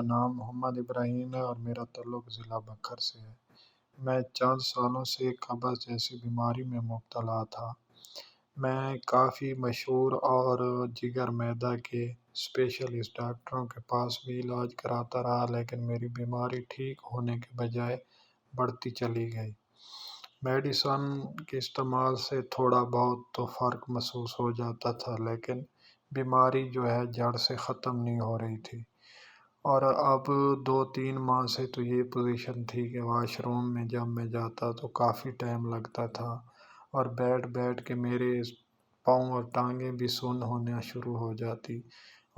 نام محمد ابراہیم ہے اور میرا تعلق ضلع بکر سے ہے۔ میں چند سالوں سے قبض جیسی بیماری میں مبتلا تھا۔ میں کافی مشہور اور جگر معدہ کے اسپیشلسٹ ڈاکٹروں کے پاس بھی علاج کراتا رہا، لیکن میری بیماری ٹھیک ہونے کے بجائے بڑھتی چلی گئی۔ میڈیسن کے استعمال سے تھوڑا بہت تو فرق محسوس ہو جاتا تھا، لیکن بیماری جو ہے جڑ سے ختم نہیں ہو رہی تھی۔ اور اب 2-3 ماہ سے تو یہ پوزیشن تھی کہ واش روم میں جب میں جاتا تو کافی ٹائم لگتا تھا، اور بیٹھ بیٹھ کے میرے پاؤں اور ٹانگیں بھی سن ہونا شروع ہو جاتی،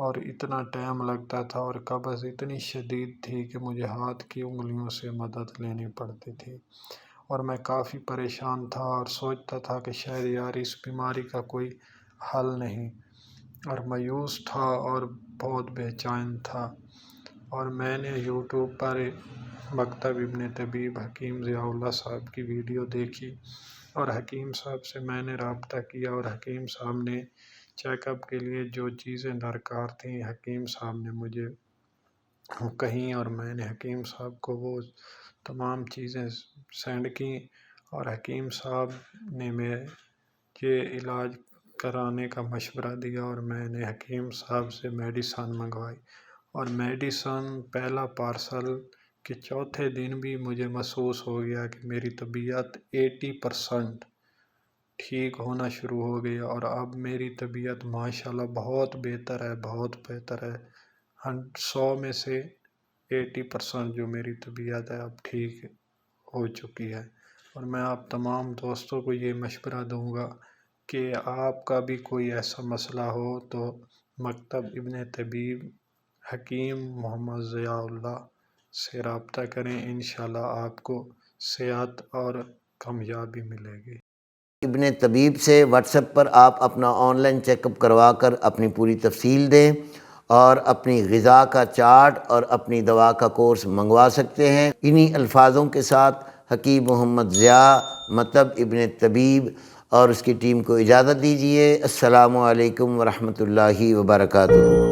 اور اتنا ٹائم لگتا تھا، اور قبض اتنی شدید تھی کہ مجھے ہاتھ کی انگلیوں سے مدد لینی پڑتی تھی، اور میں کافی پریشان تھا اور سوچتا تھا کہ شاید یار اس بیماری کا کوئی حل نہیں، اور مایوس تھا اور بہت بے چین تھا۔ اور میں نے یوٹیوب پر مکتب ابن طبیب حکیم ضیاء اللہ صاحب کی ویڈیو دیکھی، اور حکیم صاحب سے میں نے رابطہ کیا، اور حکیم صاحب نے چیک اپ کے لیے جو چیزیں درکار تھیں حکیم صاحب نے مجھے کہیں، اور میں نے حکیم صاحب کو وہ تمام چیزیں سینڈ کیں، اور حکیم صاحب نے مجھے علاج کرانے کا مشورہ دیا، اور میں نے حکیم صاحب سے میڈیسن منگوائی، اور میڈیسن پہلا پارسل کے چوتھے دن بھی مجھے محسوس ہو گیا کہ میری طبیعت 80% ٹھیک ہونا شروع ہو گئی، اور اب میری طبیعت ماشاءاللہ بہت بہتر ہے، بہت بہتر ہے۔ 100 میں سے 80% جو میری طبیعت ہے اب ٹھیک ہو چکی ہے۔ اور میں آپ تمام دوستوں کو یہ مشورہ دوں گا کہ آپ کا بھی کوئی ایسا مسئلہ ہو تو مکتب ابن طبیب حکیم محمد ضیاء اللہ سے رابطہ کریں، انشاءاللہ آپ کو صحت اور کامیابی ملے گی۔ ابن طبیب سے واٹس ایپ پر آپ اپنا آن لائن چیک اپ کروا کر اپنی پوری تفصیل دیں، اور اپنی غذا کا چارٹ اور اپنی دوا کا کورس منگوا سکتے ہیں۔ انہی الفاظوں کے ساتھ حکیم محمد ضیاء مکتب ابن طبیب اور اس کی ٹیم کو اجازت دیجیے۔ السلام علیکم ورحمۃ اللہ وبرکاتہ۔